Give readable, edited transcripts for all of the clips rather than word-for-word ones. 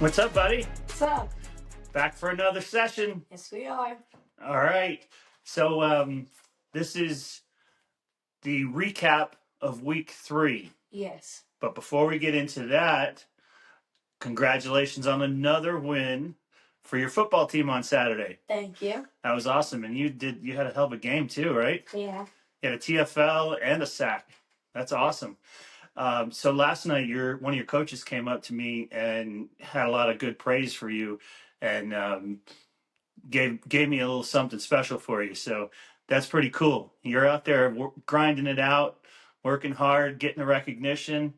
What's up, buddy? What's up? Back for another session. Yes, we are. All right. So this is the recap of week 3. Yes. But before we get into that, congratulations on another win for your football team on Saturday. Thank you. That was awesome. And you had a hell of a game too, right? Yeah. You had a TFL and a sack. That's awesome. So last night, one of your coaches came up to me and had a lot of good praise for you, and gave me a little something special for you. So that's pretty cool. You're out there grinding it out, working hard, getting the recognition.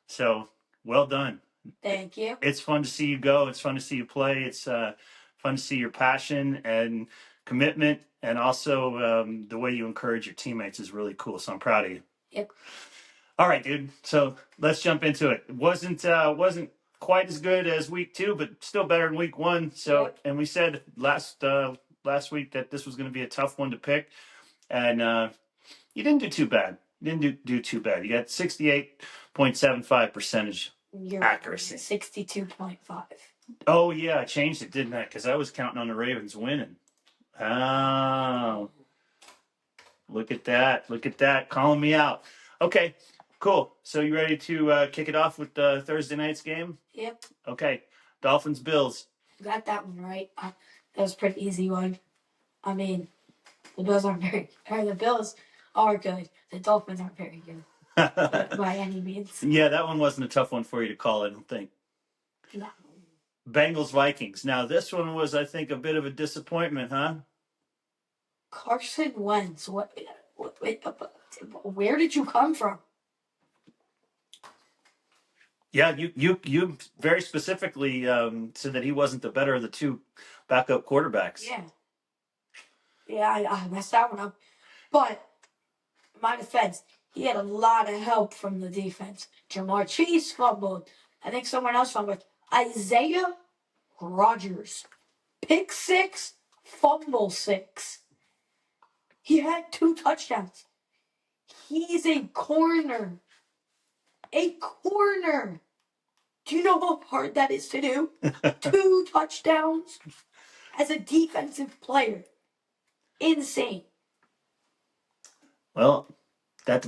So well done. Thank you. It's fun to see you go. It's fun to see you play. It's fun to see your passion and commitment, and also the way you encourage your teammates is really cool. So I'm proud of you. Yep. All right, dude. So let's jump into it. Wasn't quite as good as week 2, but still better than week 1. So, Yep. and we said last week that this was going to be a tough one to pick, and you didn't do too bad. You didn't do too bad. You got 68.75% accuracy. 62.5. Oh yeah, I changed it, didn't I? Because I was counting on the Ravens winning. Oh, look at that! Look at that! Calling me out. Okay. Cool. So you ready to kick it off with Thursday night's game? Yep. Okay. Dolphins, Bills. Got that one right. That was a pretty easy one. I mean, the Bills aren't the Bills are good. The Dolphins aren't very good by any means. Yeah, that one wasn't a tough one for you to call, I don't think. No. Bengals, Vikings. Now, this one was, I think, a bit of a disappointment, huh? Carson Wentz. Where did you come from? Yeah, you very specifically said that he wasn't the better of the two backup quarterbacks. Yeah. Yeah, I messed that one up. But in my defense, he had a lot of help from the defense. Jamar Chase fumbled. I think someone else fumbled. Isaiah Rodgers. Pick 6, fumble 6. He had 2 touchdowns. He's a corner. A corner. Do you know how hard that is to do? 2 touchdowns as a defensive player. Insane. Well, that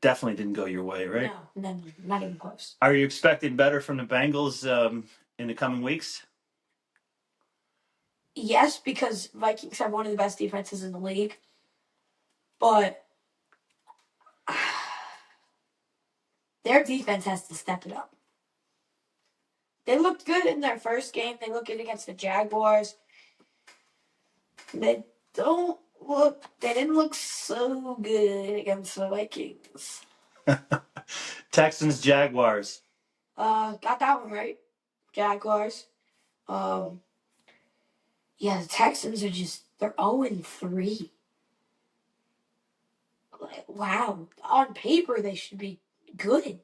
definitely didn't go your way, right? No, not even close. Are you expecting better from the Bengals in the coming weeks? Yes, because Vikings have one of the best defenses in the league. But their defense has to step it up. They looked good in their first game. They looked good against the Jaguars. They didn't look so good against the Vikings. Texans, Jaguars. Got that one right. Jaguars. Yeah, the Texans are they're 0-3. Like, wow. On paper they should be good.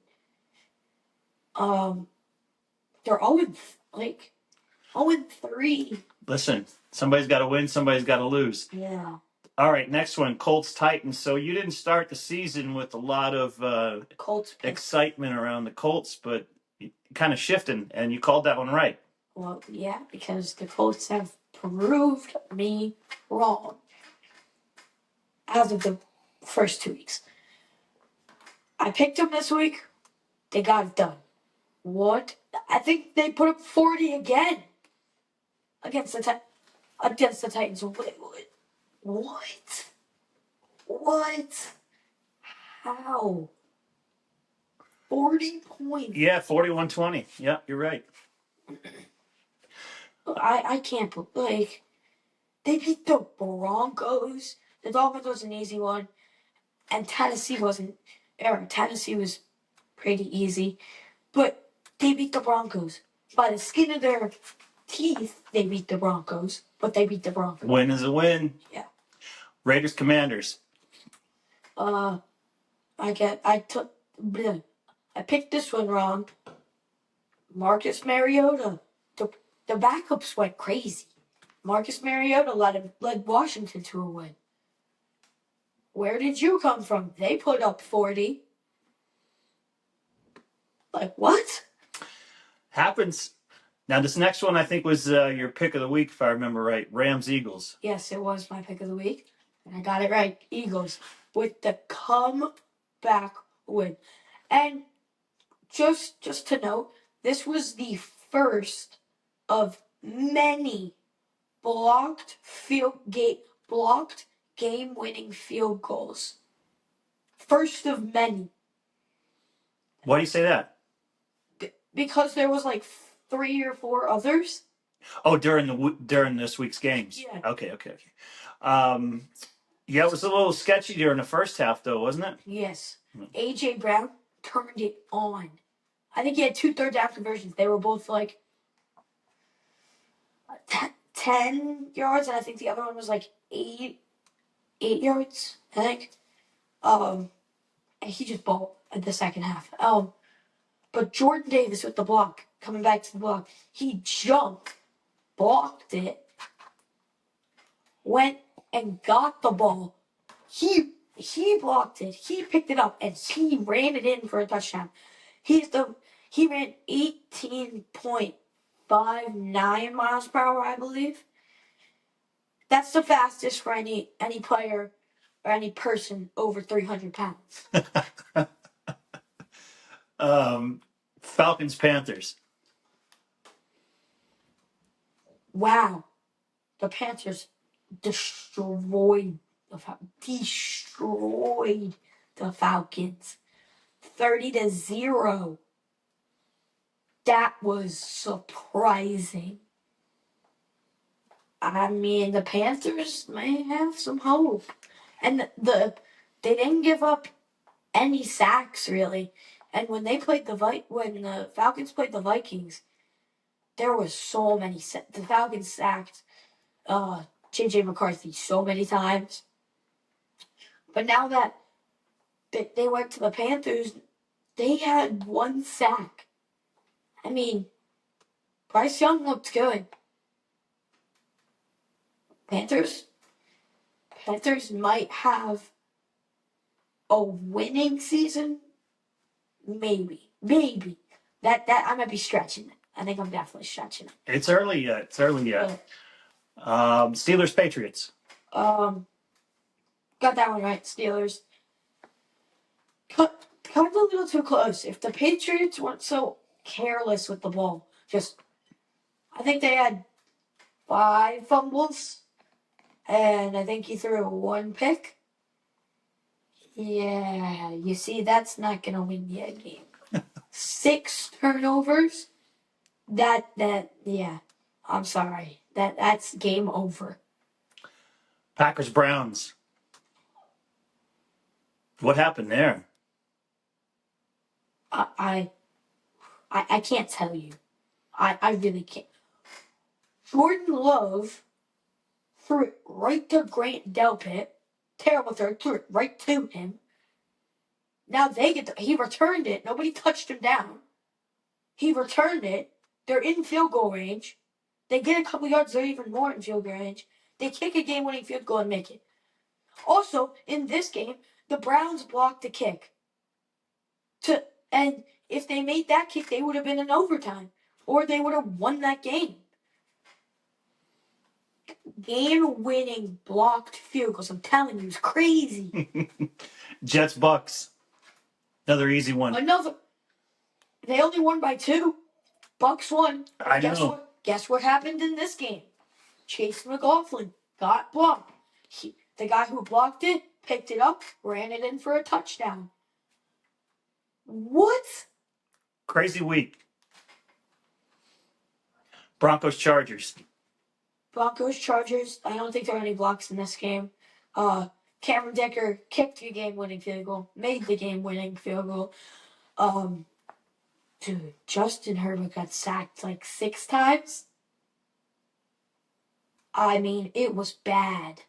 They're 0-3. Listen, somebody's got to win, somebody's got to lose. Yeah. All right, next one, Colts, Titans. So you didn't start the season with a lot of Colts excitement around the Colts, but kind of shifting, and you called that one right. Well, yeah, because the Colts have proved me wrong as of the first 2 weeks. I picked them this week. They got it done. What? I think they put up 40 again against the Titans. What? How? 40 points. Yeah, 41-20. Yeah, you're right. I can't believe they beat the Broncos. The Dolphins was an easy one, and Tennessee wasn't. Tennessee was pretty easy, but they beat the Broncos by the skin of their teeth. They beat the Broncos, but they beat the Broncos. Win is a win. Yeah. Raiders, Commanders. I picked this one wrong. Marcus Mariota. The backups went crazy. Marcus Mariota led Washington to a win. Where did you come from? They put up 40. Like, what? Happens. Now, this next one I think was your pick of the week, if I remember right. Rams Eagles. Yes, it was my pick of the week, and I got it right. Eagles with the comeback win, and just to note, this was the first of many blocked game-winning field goals. First of many. Why do you say that? Because there was like 3 or 4 others. Oh, during this week's games. Yeah. Okay. Yeah, it was a little sketchy during the first half, though, wasn't it? Yes. A.J. Brown turned it on. I think he had 2 third-down conversions. They were both like 10 yards, and I think the other one was like 8 yards, I think. And he just balled at the second half. But Jordan Davis with the block, coming back to the block, he jumped, blocked it, went and got the ball. He blocked it. He picked it up and he ran it in for a touchdown. He ran 18.59 miles per hour, I believe. That's the fastest for any player or any person over 300 pounds. Falcons Panthers. Wow, the Panthers destroyed the Falcons, 30-0. That was surprising. I mean, the Panthers may have some hope, and they didn't give up any sacks really. And when the Falcons played the Vikings, there was so many. The Falcons sacked J.J. McCarthy so many times. But now that they went to the Panthers, they had 1 sack. I mean, Bryce Young looked good. Panthers might have a winning season. Maybe. That I might be stretching it. I think I'm definitely stretching it. It's early yet. Steelers Patriots. Got that one right. Steelers. Kind of a little too close. If the Patriots weren't so careless with the ball, I think they had 5 fumbles, and I think he threw 1 pick. Yeah, you see, that's not gonna win you a game. 6 turnovers. Yeah. I'm sorry. That's game over. Packers Browns. What happened there? I can't tell you. I really can't. Jordan Love threw it right to Grant Delpit. Terrible throw. Threw it right to him. Now he returned it. Nobody touched him down. He returned it. They're in field goal range. They get a couple yards. They're even more in field goal range. They kick a game-winning field goal and make it. Also, in this game, the Browns blocked the kick. And if they made that kick, they would have been in overtime. Or they would have won that game. Game-winning blocked field goals. I'm telling you, it's crazy. Jets Bucks. Another easy one. They only won by 2. Bucks won. I know. Guess what happened in this game? Chase McLaughlin got blocked. The guy who blocked it picked it up, ran it in for a touchdown. What? Crazy week. Broncos Chargers. I don't think there are any blocks in this game. Cameron Dicker kicked the game-winning field goal, made the game-winning field goal. Dude, Justin Herbert got sacked like 6 times. I mean, it was bad.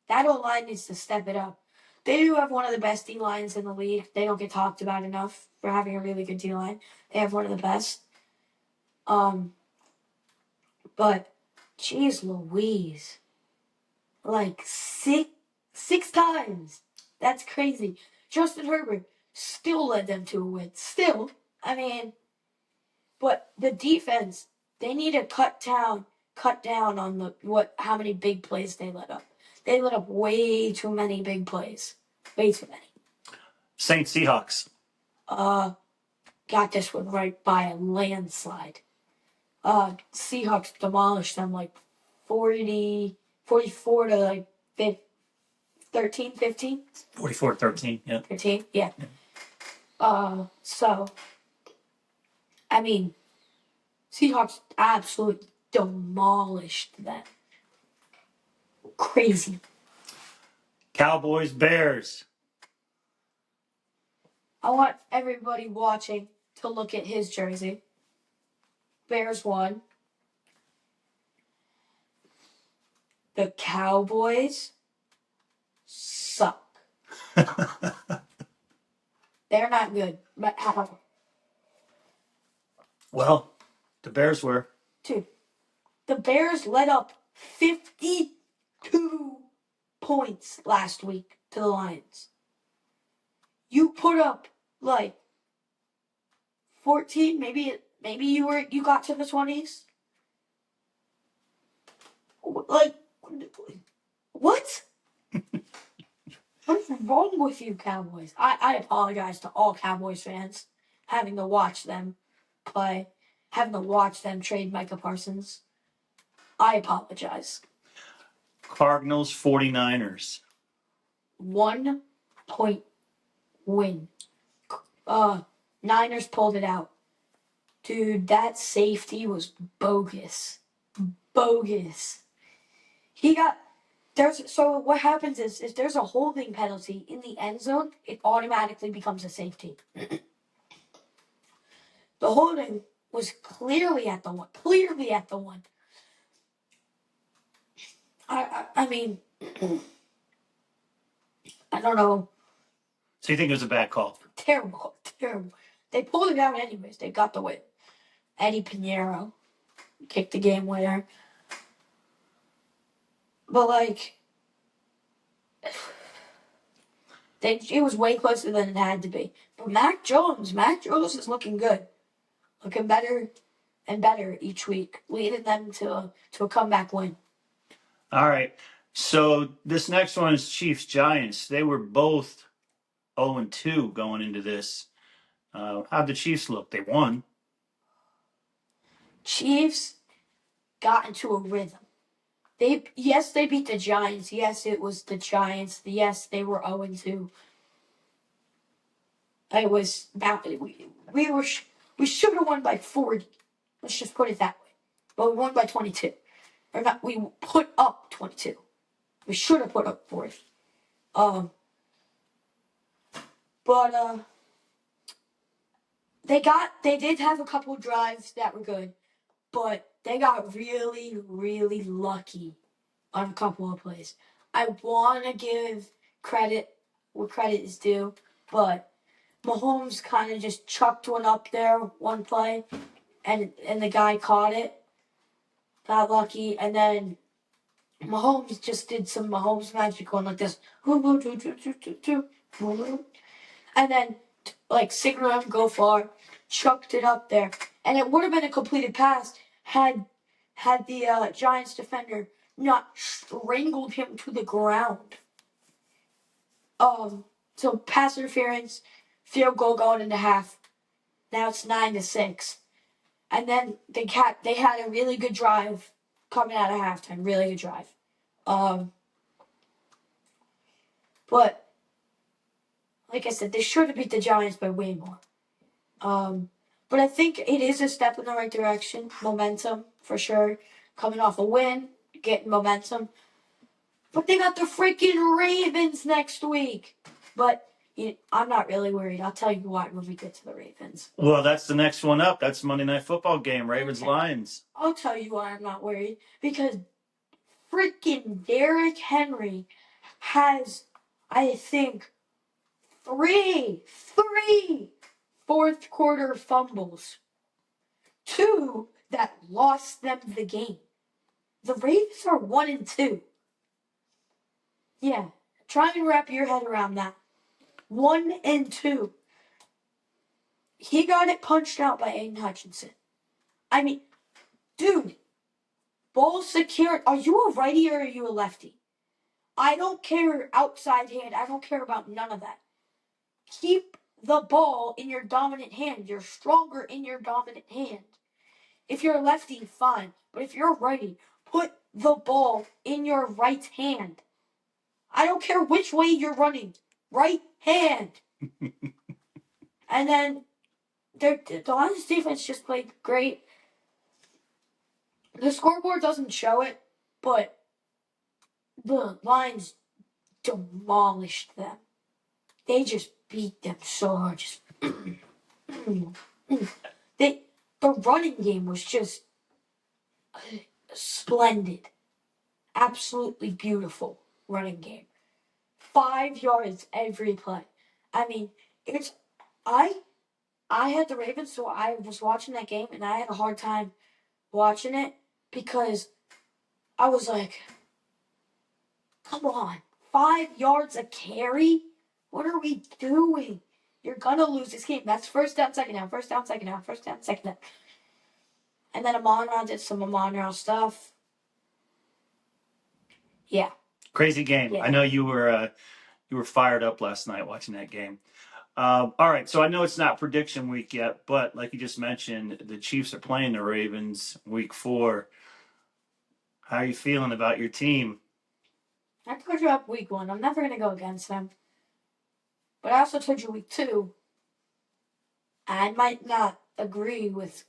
That O-line needs to step it up. They do have one of the best D-lines in the league. They don't get talked about enough for having a really good D-line. They have one of the best. But, geez Louise. Like 6 times. That's crazy. Justin Herbert still led them to a win. Still. I mean, But the defense, they need to cut down on how many big plays they let up. They let up way too many big plays. Way too many. Saints Seahawks. Got this one right by a landslide. Seahawks demolished them like 44 to like 13, 15? 44-13, yeah. 13, yeah. So, I mean, Seahawks absolutely demolished them. Crazy. Cowboys Bears. I want everybody watching to look at his jersey. Bears won. The Cowboys suck. They're not good. But how? Well, the Bears were. Dude, the Bears let up 52 points last week to the Lions. You put up like 14, maybe you got to the 20s. Like, what? What's wrong with you, Cowboys? I apologize to all Cowboys fans having to watch them play, having to watch them trade Micah Parsons. I apologize. Cardinals 49ers. 1 point win. Niners pulled it out. Dude, that safety was bogus. Bogus. So what happens is if there's a holding penalty in the end zone, it automatically becomes a safety. The holding was clearly at the one. Clearly at the one. I mean, I don't know. So you think it was a bad call? Terrible. They pulled it out anyways. They got the win. Eddie Pinheiro kicked the game winner. But like, it was way closer than it had to be. But Mac Jones is looking good, looking better and better each week, leading them to a comeback win. All right. So this next one is Chiefs Giants. They were both 0-2 going into this. How'd the Chiefs look? They won. Chiefs got into a rhythm. They beat the Giants. Yes, it was the Giants. Yes, they were 0-2. It was we should have won by 40. Let's just put it that way. But we won by 22. Or not, we put up 22. We should have put up 40. But they did have a couple drives that were good, but they got really, really lucky on a couple of plays. I want to give credit where credit is due, but Mahomes kind of just chucked one up there one play, and the guy caught it, got lucky, and then Mahomes just did some Mahomes magic going like this, and then like signal him go far, chucked it up there, and it would have been a completed pass had the Giants defender not strangled him to the ground. So pass interference, field goal going into half. Now it's 9-6, and then they had a really good drive coming out of halftime. Really good drive. But like I said, they should have beat the Giants by way more. But I think it is a step in the right direction. Momentum, for sure. Coming off a win, getting momentum. But they got the freaking Ravens next week. But I'm not really worried. I'll tell you what when we get to the Ravens. Well, that's the next one up. That's Monday Night Football game, Ravens-Lions. I'll tell you why I'm not worried. Because freaking Derrick Henry has, I think, three fourth quarter fumbles. 2 that lost them the game. The Ravens are 1-2. Yeah, try and wrap your head around that. 1-2. He got it punched out by Aiden Hutchinson. I mean, dude, ball secured. Are you a righty or are you a lefty? I don't care outside hand. I don't care about none of that. Keep the ball in your dominant hand. You're stronger in your dominant hand. If you're a lefty, fine. But if you're a righty, put the ball in your right hand. I don't care which way you're running. Right hand. And then the Lions defense just played great. The scoreboard doesn't show it, but the Lions demolished them. They just beat them so hard. Just the running game was just splendid. Absolutely beautiful running game. 5 yards every play. I mean, I had the Ravens, so I was watching that game, and I had a hard time watching it because I was like, come on, 5 yards a carry? What are we doing? You're gonna lose this game. That's first down, second down, first down, second down, first down, second down. And then Amon-Ra did some Amon-Ra stuff. Yeah. Crazy game. Yeah. I know you were fired up last night watching that game. All right, so I know it's not prediction week yet, but like you just mentioned, the Chiefs are playing the Ravens week 4. How are you feeling about your team? I told you up week 1. I'm never going to go against them. But I also told you week 2. I might not agree with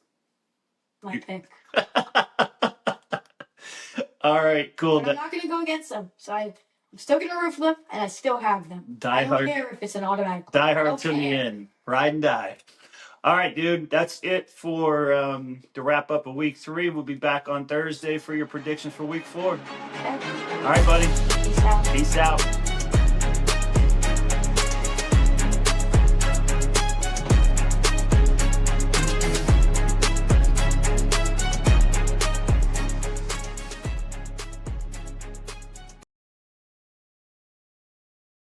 my pick. All right, cool. But I'm not going to go against them. So I'm still going to root for them, and I still have them. I don't care if it's an automatic. Die hard to the end. Ride and die. All right, dude. That's it for to wrap up of week 3. We'll be back on Thursday for your predictions for week 4. Okay. All right, buddy. Peace out. Peace out.